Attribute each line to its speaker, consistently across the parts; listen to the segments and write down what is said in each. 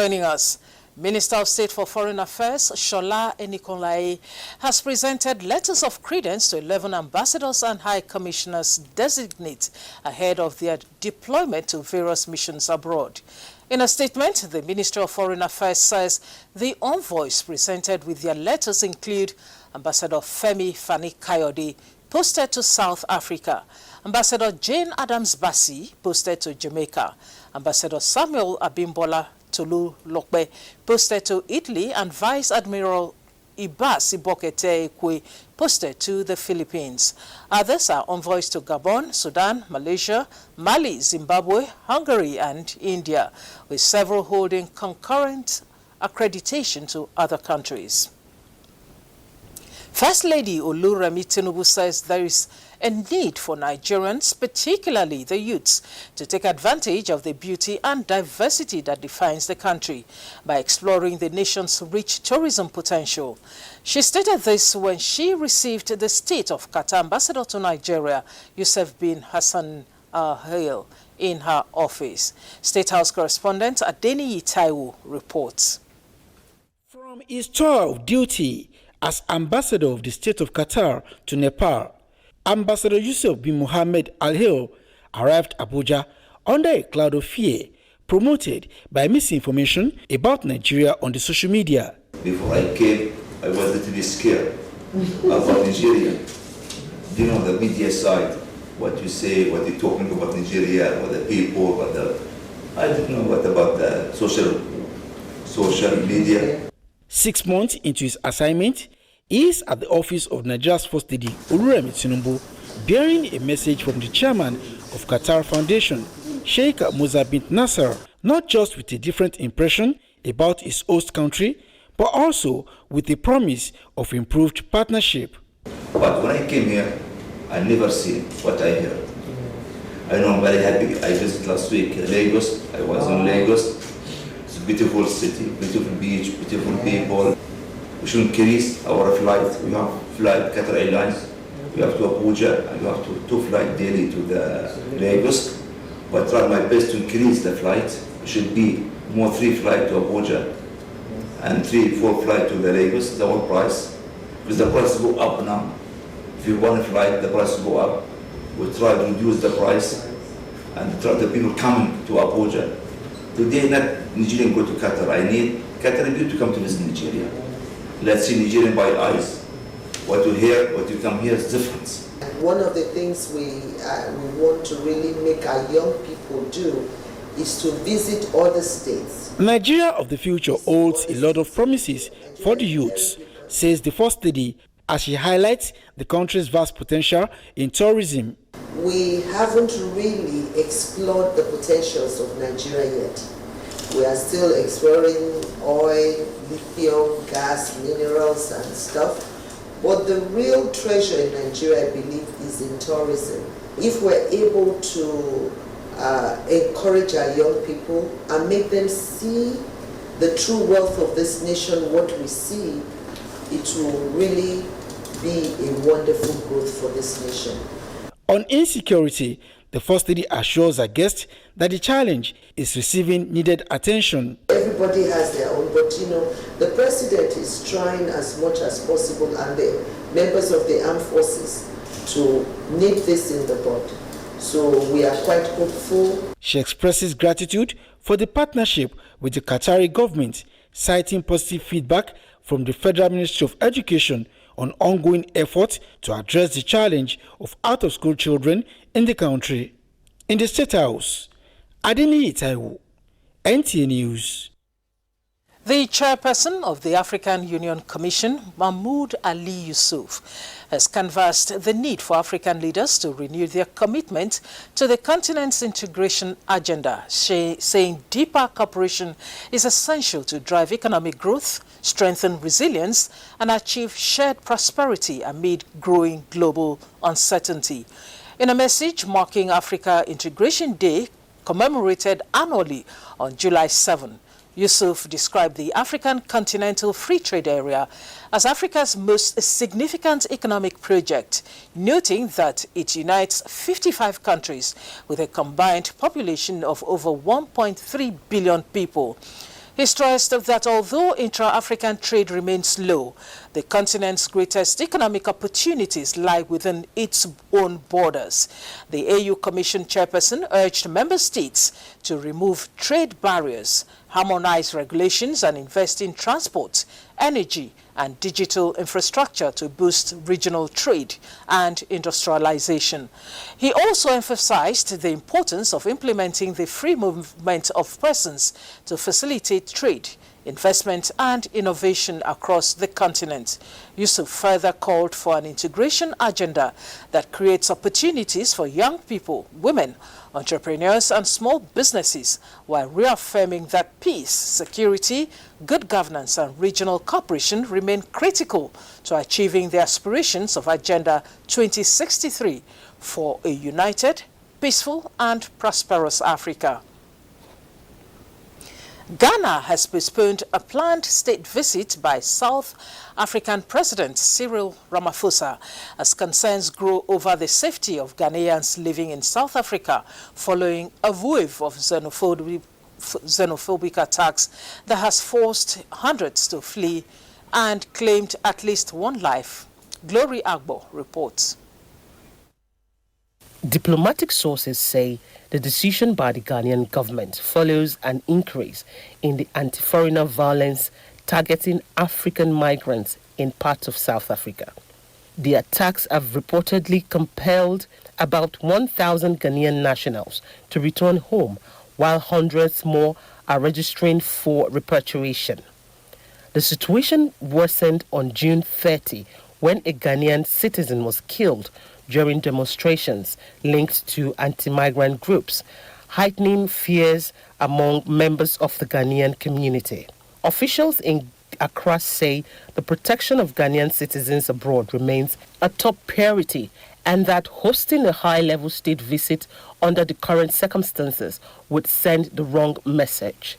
Speaker 1: Joining us, Minister of State for Foreign Affairs, Shola Enikunlaye, has presented letters of credence to 11 ambassadors and high commissioners designate ahead of their deployment to various missions abroad. In a statement, the Ministry of Foreign Affairs says the envoys presented with their letters include Ambassador Femi Fani-Kayode, posted to South Africa, Ambassador Jane Adams-Bassi, posted to Jamaica, Ambassador Samuel Abimbola Tolu Lokbe, posted to Italy, and Vice Admiral Ibas Ibokete Ekwe, posted to the Philippines. Others are envoys to Gabon, Sudan, Malaysia, Mali, Zimbabwe, Hungary, and India, with several holding concurrent accreditation to other countries. First Lady Oluremi Tinubu says there is a need for Nigerians, particularly the youths, to take advantage of the beauty and diversity that defines the country by exploring the nation's rich tourism potential. She stated this when she received the State of Qatar Ambassador to Nigeria, Yusuf bin Hassan Al-Hayel, in her office. State House correspondent Adeniyi Taiwo reports.
Speaker 2: From his tour of duty as Ambassador of the State of Qatar to Nepal, Ambassador Yusuf bin Mohammed Al-Hayel arrived Abuja under a cloud of fear promoted by misinformation about Nigeria on the social media.
Speaker 3: Before I came, I was a little bit scared about Nigeria. You know, the media side, what you say, what you're talking about Nigeria, what the people, what the... I don't know what about the social media.
Speaker 2: 6 months into his assignment, he is at the office of Nigeria's First Lady Oluremi Tinubu, bearing a message from the chairman of Qatar Foundation, Sheikh Musa bin Nasser, not just with a different impression about his host country, but also with a promise of improved partnership.
Speaker 3: But when I came here, I never seen what I heard. I know I'm very happy. I visited last week Lagos. I was in Lagos. It's a beautiful city, beautiful beach, beautiful people. We should increase our flight. We have flight Qatar Airlines. We have to Abuja, and we have two flights daily to the Lagos. But I try my best to increase the flight. It should be more 3 flights to Abuja and 3-4 flights to the Lagos. The whole price, because the price go up now. If you want a flight, the price go up. We try to reduce the price and try the people coming to Abuja. Today, not Nigerian go to Qatar. I need Qatar people to come to visit Nigeria. Let's see Nigerian by eyes. What you hear, what you come here is different.
Speaker 4: One of the things we want to really make our young people do is to visit other states.
Speaker 2: Nigeria of the future holds a lot of promises for the youths, says the First Lady, as she highlights the country's vast potential in tourism.
Speaker 4: We haven't really explored the potentials of Nigeria yet. We are still exploring oil, lithium, gas, minerals and stuff. But the real treasure in Nigeria, I believe, is in tourism. If we're able to encourage our young people and make them see the true wealth of this nation, what we see, it will really be a wonderful growth for this nation.
Speaker 2: On insecurity, the First Lady assures her guests that the challenge is receiving needed attention.
Speaker 4: Everybody has their own, but you know, the president is trying as much as possible, and the members of the armed forces, to nip this in the bud. So we are quite hopeful.
Speaker 2: She expresses gratitude for the partnership with the Qatari government, citing positive feedback from the Federal Ministry of Education on ongoing efforts to address the challenge of out-of-school children in the country. In the State House, Adeniyi Taiwo, NTA News.
Speaker 1: The chairperson of the African Union Commission, Mahmoud Ali Yusuf, has canvassed the need for African leaders to renew their commitment to the continent's integration agenda, saying deeper cooperation is essential to drive economic growth, strengthen resilience, and achieve shared prosperity amid growing global uncertainty. In a message marking Africa Integration Day, commemorated annually on July 7, Yusuf described the African Continental Free Trade Area as Africa's most significant economic project, noting that it unites 55 countries with a combined population of over 1.3 billion people. He stressed that although intra-African trade remains low, the continent's greatest economic opportunities lie within its own borders. The AU Commission chairperson urged member states to remove trade barriers, harmonize regulations and invest in transport, energy and digital infrastructure to boost regional trade and industrialization. He also emphasized the importance of implementing the free movement of persons to facilitate trade, investment and innovation across the continent. Yusuf further called for an integration agenda that creates opportunities for young people, women, entrepreneurs and small businesses, while reaffirming that peace, security, good governance and regional cooperation remain critical to achieving the aspirations of Agenda 2063 for a united, peaceful and prosperous Africa. Ghana has postponed a planned state visit by South African President Cyril Ramaphosa as concerns grow over the safety of Ghanaians living in South Africa following a wave of xenophobic attacks that has forced hundreds to flee and claimed at least one life. Glory Agbo reports.
Speaker 5: Diplomatic sources say the decision by the Ghanaian government follows an increase in the anti-foreigner violence targeting African migrants in parts of South Africa. The attacks have reportedly compelled about 1,000 Ghanaian nationals to return home, while hundreds more are registering for repatriation. The situation worsened on June 30 when a Ghanaian citizen was killed during demonstrations linked to anti-migrant groups, heightening fears among members of the Ghanaian community. Officials in Accra say the protection of Ghanaian citizens abroad remains a top priority and that hosting a high-level state visit under the current circumstances would send the wrong message.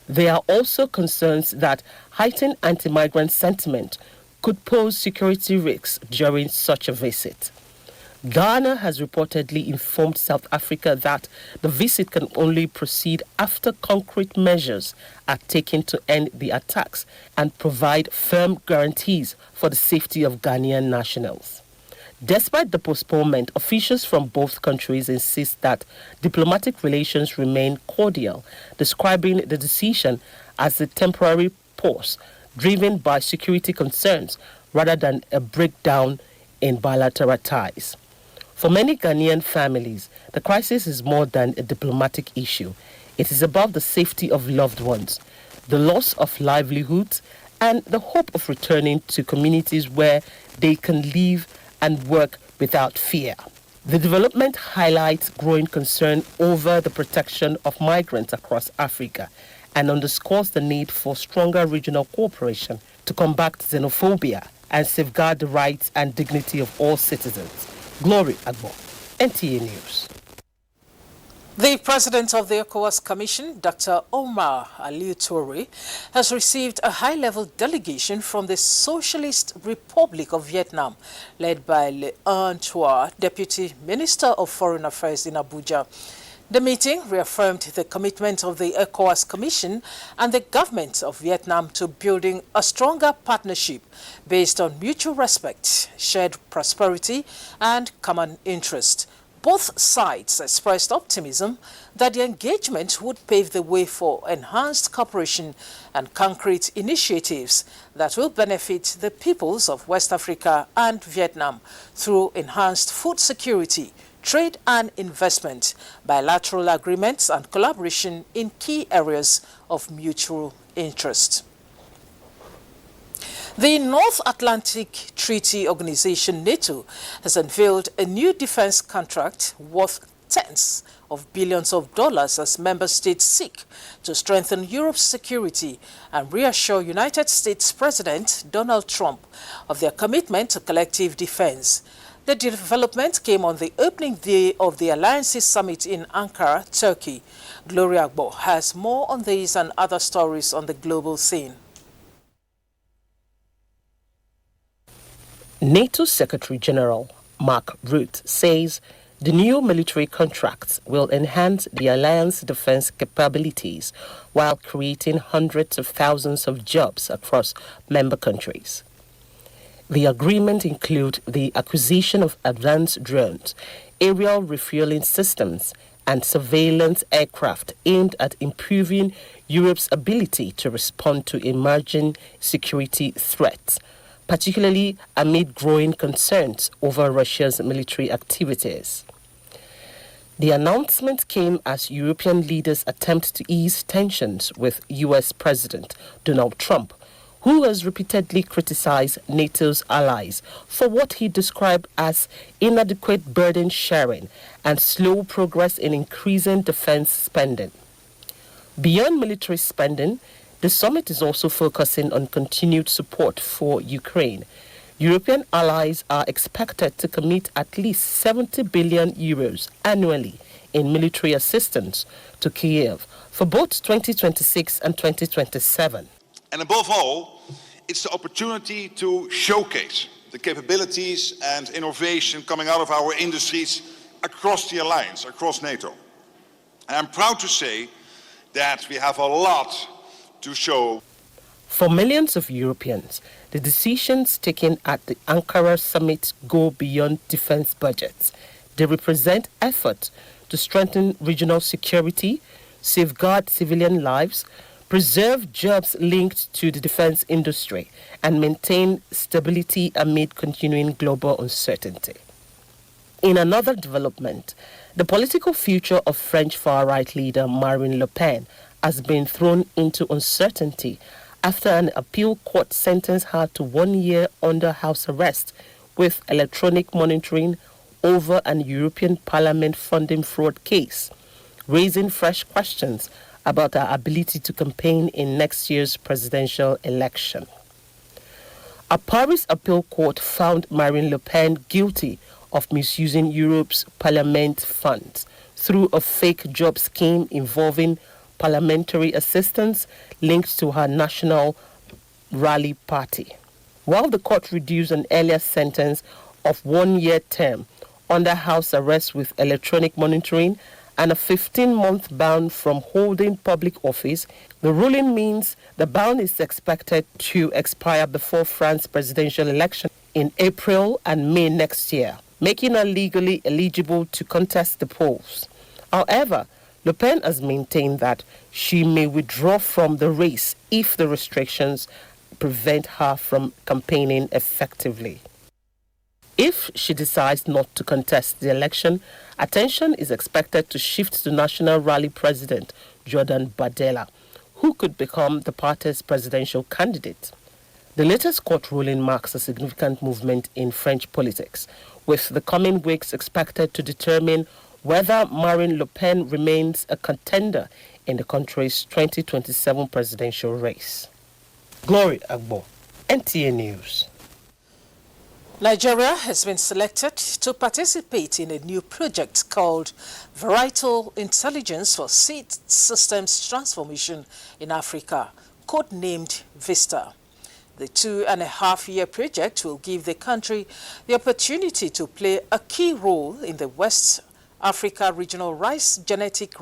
Speaker 5: There are also concerns that heightened anti-migrant sentiment could pose security risks during such a visit. Ghana has reportedly informed South Africa that the visit can only proceed after concrete measures are taken to end the attacks and provide firm guarantees for the safety of Ghanaian nationals. Despite the postponement, officials from both countries insist that diplomatic relations remain cordial, describing the decision as a temporary pause driven by security concerns rather than a breakdown in bilateral ties. For many Ghanaian families, the crisis is more than a diplomatic issue. It is about the safety of loved ones, the loss of livelihoods, and the hope of returning to communities where they can live and work without fear. The development highlights growing concern over the protection of migrants across Africa and underscores the need for stronger regional cooperation to combat xenophobia and safeguard the rights and dignity of all citizens. Glory Agbo, NTA News.
Speaker 1: The president of the ECOWAS Commission, Dr. Omar Alieu Toure, has received a high-level delegation from the Socialist Republic of Vietnam, led by Le An, Deputy Minister of Foreign Affairs in Abuja. The meeting reaffirmed the commitment of the ECOWAS Commission and the government of Vietnam to building a stronger partnership based on mutual respect, shared prosperity, and common interest. Both sides expressed optimism that the engagement would pave the way for enhanced cooperation and concrete initiatives that will benefit the peoples of West Africa and Vietnam through enhanced food security, trade and investment, bilateral agreements and collaboration in key areas of mutual interest. The North Atlantic Treaty Organization, NATO, has unveiled a new defense contract worth tens of billions of dollars as member states seek to strengthen Europe's security and reassure United States President Donald Trump of their commitment to collective defense. The development came on the opening day of the Alliances Summit in Ankara, Turkey. Gloria Agbo has more on these and other stories on the global scene.
Speaker 5: NATO Secretary General Mark Rutte says The new military contracts will enhance the alliance defense capabilities while creating hundreds of thousands of jobs across member countries. The agreement includes the acquisition of advanced drones, aerial refueling systems, and surveillance aircraft aimed at improving Europe's ability to respond to emerging security threats, particularly amid growing concerns over Russia's military activities. The announcement came as European leaders attempt to ease tensions with US President Donald Trump, who has repeatedly criticized NATO's allies for what he described as inadequate burden sharing and slow progress in increasing defense spending. Beyond military spending, the summit is also focusing on continued support for Ukraine. European allies are expected to commit at least 70 billion euros annually in military assistance to Kyiv for both 2026 and 2027.
Speaker 6: And above all, it's the opportunity to showcase the capabilities and innovation coming out of our industries across the alliance, across NATO. And I'm proud to say that we have a lot to show.
Speaker 5: For millions of Europeans, the decisions taken at the Ankara summit go beyond defense budgets. They represent efforts to strengthen regional security, safeguard civilian lives, preserve jobs linked to the defense industry, and maintain stability amid continuing global uncertainty. In another development, the political future of French far-right leader Marine Le Pen has been thrown into uncertainty after an appeal court sentenced her to 1 year under house arrest with electronic monitoring over an European Parliament funding fraud case, raising fresh questions about her ability to campaign in next year's presidential election. A Paris appeal court found Marine Le Pen guilty of misusing Europe's parliament funds through a fake job scheme involving parliamentary assistance linked to her National Rally Party. While the court reduced an earlier sentence of 1 year term under house arrest with electronic monitoring and a 15-month ban from holding public office, the ruling means the ban is expected to expire before France's presidential election in April and May next year, making her legally eligible to contest the polls. However, Le Pen has maintained that she may withdraw from the race if the restrictions prevent her from campaigning effectively. If she decides not to contest the election, attention is expected to shift to National Rally President Jordan Bardella, who could become the party's presidential candidate. The latest court ruling marks a significant movement in French politics, with the coming weeks expected to determine whether Marine Le Pen remains a contender in the country's 2027 presidential race. Glory Agbo, NTA News.
Speaker 1: Nigeria has been selected to participate in a new project called Varietal Intelligence for Seed Systems Transformation in Africa, codenamed VISTA. The 2.5-year project will give the country the opportunity to play a key role in the West Africa Regional Rice Genetic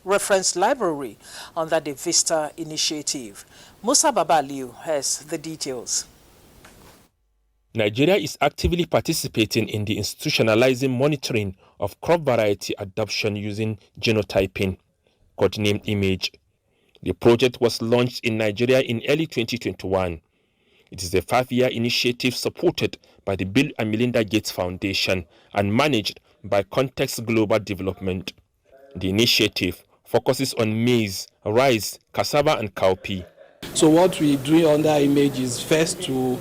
Speaker 1: Reference Library under the VISTA initiative. Musa Babaliu has the details.
Speaker 7: Nigeria is actively participating in the institutionalizing monitoring of crop variety adoption using genotyping, codenamed IMAGE. The project was launched in Nigeria in early 2021. It is a 5-year initiative supported by the Bill and Melinda Gates Foundation and managed by Context Global Development. The initiative focuses on maize, rice, cassava and cowpea.
Speaker 8: So what we do under IMAGE is first to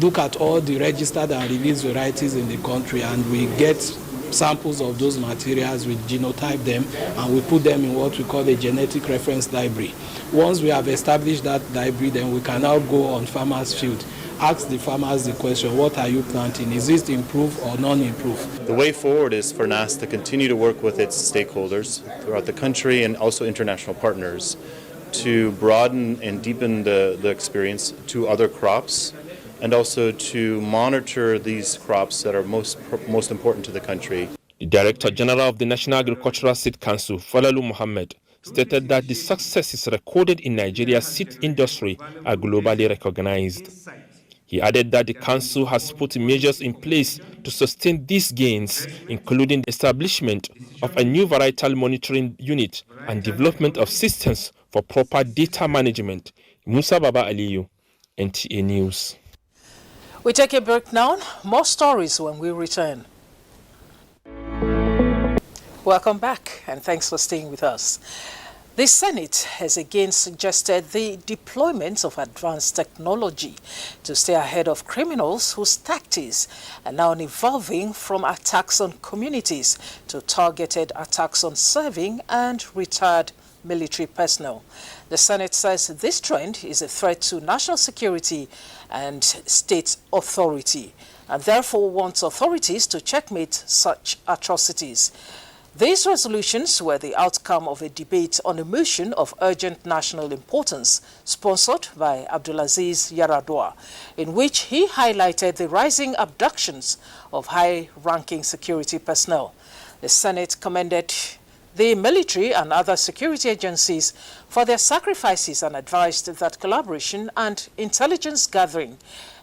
Speaker 8: look at all the registered and released varieties in the country, and we get samples of those materials, we genotype them, and we put them in what we call a genetic reference library. Once we have established that library, then we can now go on farmers' field, ask the farmers the question, what are you planting? Is this improved or non-improved?
Speaker 9: The way forward is for NAS to continue to work with its stakeholders throughout the country and also international partners to broaden and deepen the experience to other crops, and also to monitor these crops that are most important to the country.
Speaker 7: The Director General of the National Agricultural Seed Council, Falalu Mohammed, stated that the successes recorded in Nigeria's seed industry are globally recognized. He added that the council has put measures in place to sustain these gains, including the establishment of a new varietal monitoring unit and development of systems for proper data management. Musa Baba Aliyu, NTA News.
Speaker 1: We take a break now. More stories when we return. Welcome back, and thanks for staying with us. The Senate has again suggested the deployment of advanced technology to stay ahead of criminals whose tactics are now evolving from attacks on communities to targeted attacks on serving and retired military personnel. The Senate says this trend is a threat to national security and state authority, and therefore wants authorities to checkmate such atrocities. These resolutions were the outcome of a debate on a motion of urgent national importance sponsored by Abdulaziz Yaradua, in which he highlighted the rising abductions of high-ranking security personnel. The Senate commended the military and other security agencies for their sacrifices and advised that collaboration and intelligence gathering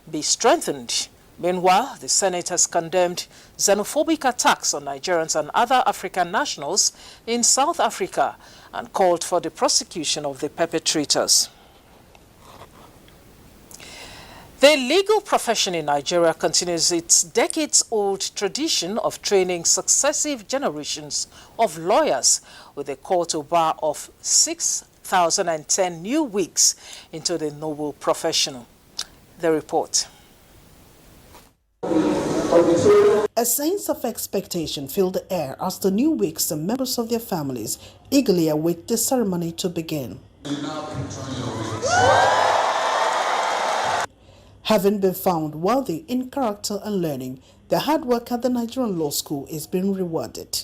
Speaker 1: be strengthened. Meanwhile, the Senate has condemned xenophobic attacks on Nigerians and other African nationals in South Africa and called for the prosecution of the perpetrators. The legal profession in Nigeria continues its decades-old tradition of training successive generations of lawyers with a call to bar of 6,010 new wigs into the noble profession. The report.
Speaker 10: A sense of expectation filled the air as the new wigs and members of their families eagerly await the ceremony to begin. Having been found worthy in character and learning, their hard work at the Nigerian Law School is being rewarded.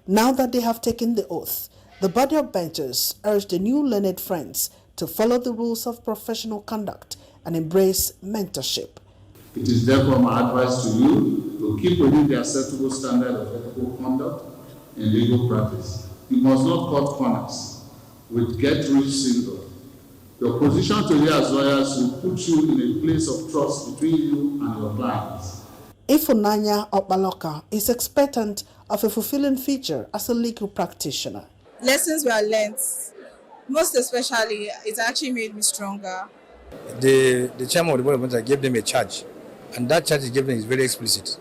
Speaker 10: Now that they have taken the oath, the body of benchers urge the new learned friends to follow the rules of professional conduct and embrace mentorship.
Speaker 11: It is therefore my advice to you to keep within the acceptable standard of ethical conduct and legal practice. You must not cut corners with get-rich syndrome. Your position today as lawyers will put you in a place of trust between you and your clients.
Speaker 10: Ifunanya Opaloka is expectant of a fulfilling future as a legal practitioner.
Speaker 12: Lessons were learned. Most especially, it actually made me stronger.
Speaker 13: The chairman of the board of managers gave them a charge, and that charge he gave them is very explicit.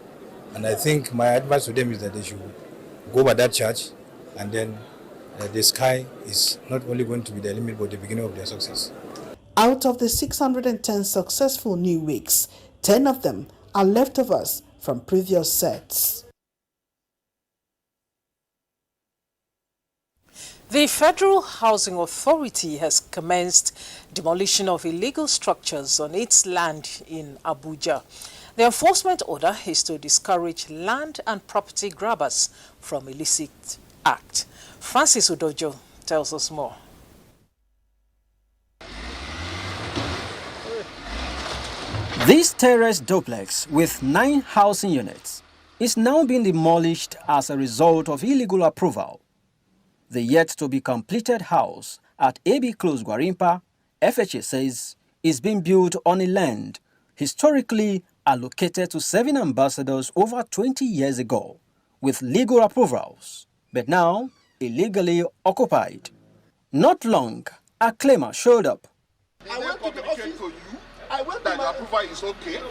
Speaker 13: And I think my advice to them is that they should go by that charge, and then the sky is not only going to be the limit but the beginning of their success.
Speaker 10: Out of the 610 successful new wigs, 10 of them are leftovers from previous sets.
Speaker 1: The Federal Housing Authority has commenced demolition of illegal structures on its land in Abuja. The enforcement order is to discourage land and property grabbers from illicit act. Francis Udojo tells us more.
Speaker 14: This terrace duplex with 9 housing units is now being demolished as a result of illegal approval. The yet-to-be-completed house at AB Close, Gwarimpa, FHA says, is being built on a land historically allocated to serving ambassadors over 20 years ago, with legal approvals, but now illegally occupied. Not long, a claimer showed up.
Speaker 15: I went to the office. I went to the approval is okay.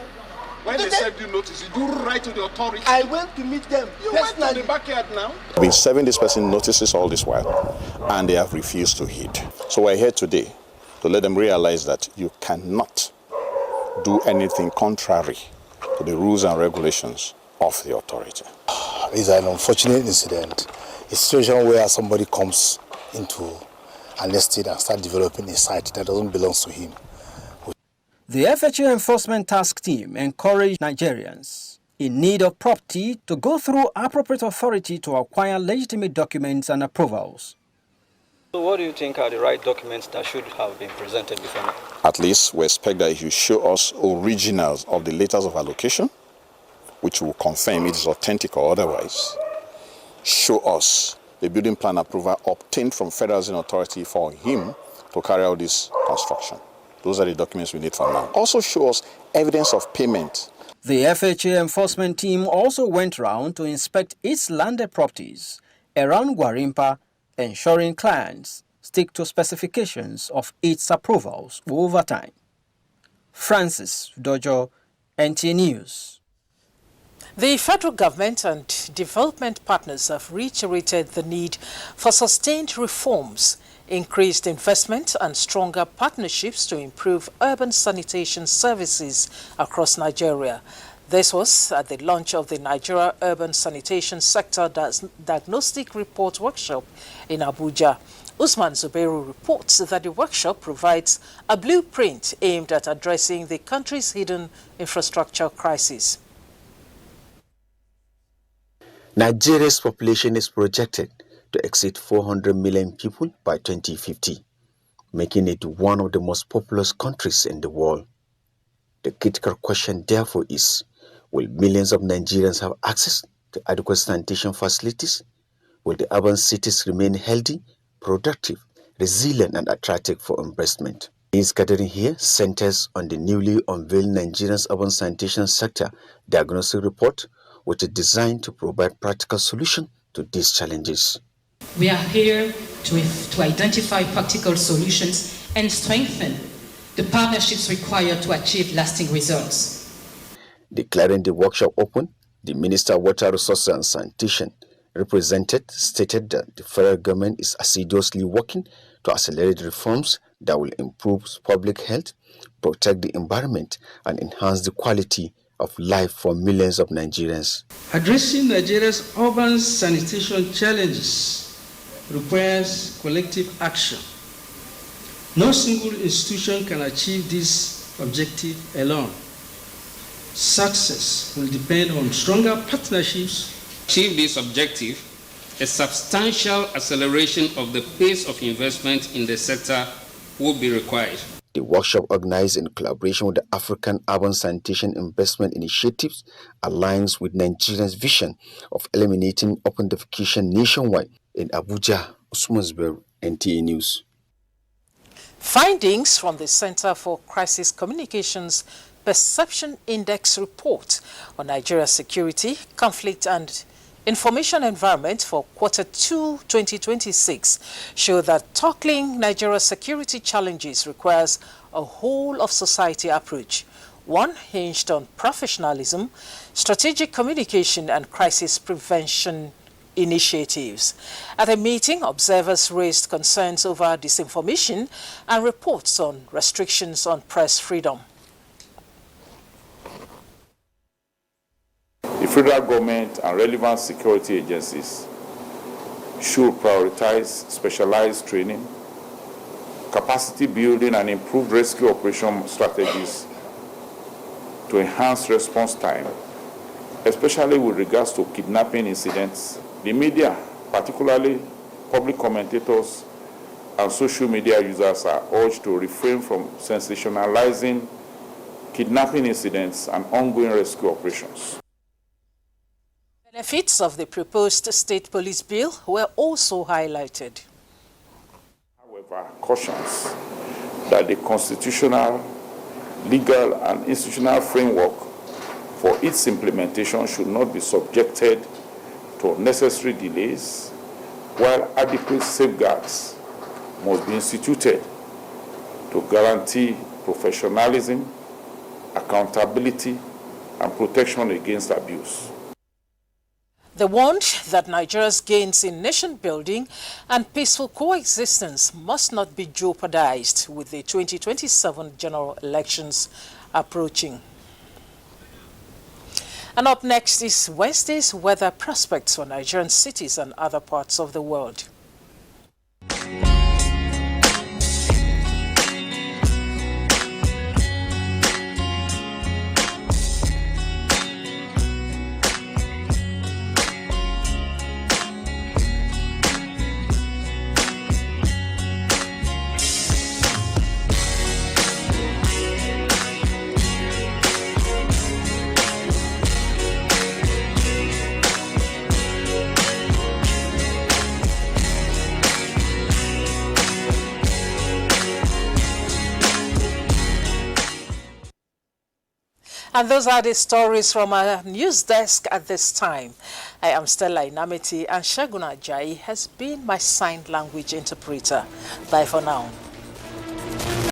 Speaker 15: When they served you notice, you do write to the authority. I went to meet them. You went to the backyard now?
Speaker 16: I've been serving this person notices all this while, and they have refused to heed. So we're here today to let them realize that you cannot do anything contrary to the rules and regulations of the authority.
Speaker 17: It's an unfortunate incident. A situation where somebody comes into an estate and start developing a site that doesn't belong to him.
Speaker 14: The FHA Enforcement Task Team encouraged Nigerians in need of property to go through appropriate authority to acquire legitimate documents and approvals.
Speaker 18: So what do you think are the right documents that should have been presented before me?
Speaker 16: At least we expect that you show us originals of the letters of allocation, which will confirm it is authentic or otherwise. show us the building plan approval obtained from Federal Housing Authority for him to carry out this construction. Those are the documents we need for now. Also show us evidence of payment.
Speaker 14: The FHA enforcement team also went round to inspect its landed properties around Gwarimpa, ensuring clients stick to specifications of its approvals over time. Francis Dojo, NT News.
Speaker 1: The federal government and development partners have reiterated the need for sustained reforms, increased investment and stronger partnerships to improve urban sanitation services across Nigeria. This was at the launch of the Nigeria Urban Sanitation Sector Diagnostic Report Workshop in Abuja. Usman Zubairu reports that the workshop provides a blueprint aimed at addressing the country's hidden infrastructure crisis.
Speaker 19: Nigeria's population is projected to exceed 400 million people by 2050, making it one of the most populous countries in the world. The critical question, therefore, is, will millions of Nigerians have access to adequate sanitation facilities? Will the urban cities remain healthy, productive, resilient, and attractive for investment? This gathering here centers on the newly unveiled Nigeria's Urban Sanitation Sector Diagnostic Report, which is designed to provide practical solutions to these challenges.
Speaker 20: We are here to identify practical solutions and strengthen the partnerships required to achieve lasting results.
Speaker 19: Declaring the workshop open, the Minister of Water Resources and Sanitation stated that the federal government is assiduously working to accelerate reforms that will improve public health, protect the environment, and enhance the quality of life for millions of Nigerians.
Speaker 8: Addressing Nigeria's urban sanitation challenges requires collective action. No single institution can achieve this objective alone. Success will depend on stronger partnerships.
Speaker 21: To achieve this objective, a substantial acceleration of the pace of investment in the sector will be required.
Speaker 19: The workshop, organized in collaboration with the African Urban Sanitation Investment Initiatives, aligns with Nigeria's vision of eliminating open defecation nationwide. In Abuja, Usman Zubairu, NTA News.
Speaker 1: Findings from the Center for Crisis Communications Perception Index report on Nigeria's security, conflict and information environment for Q2 2026 show that tackling Nigeria's security challenges requires a whole-of-society approach, one hinged on professionalism, strategic communication and crisis prevention initiatives. At a meeting, observers raised concerns over disinformation and reports on restrictions on press freedom.
Speaker 22: The federal government and relevant security agencies should prioritize specialized training, capacity building, and improved rescue operation strategies to enhance response time, especially with regards to kidnapping incidents. The media, particularly public commentators and social media users, are urged to refrain from sensationalizing kidnapping incidents and ongoing rescue operations.
Speaker 1: Benefits of the proposed state police bill were also highlighted.
Speaker 22: However, cautions that the constitutional, legal, and institutional framework for its implementation should not be subjected to unnecessary delays, while adequate safeguards must be instituted to guarantee professionalism, accountability, and protection against abuse.
Speaker 1: They warned that Nigeria's gains in nation building and peaceful coexistence must not be jeopardized with the 2027 general elections approaching. And up next is Wednesday's weather prospects for Nigerian cities and other parts of the world. And those are the stories from our news desk at this time. I am Stella Inamiti, and Shaguna Ajayi has been my sign language interpreter. Bye for now.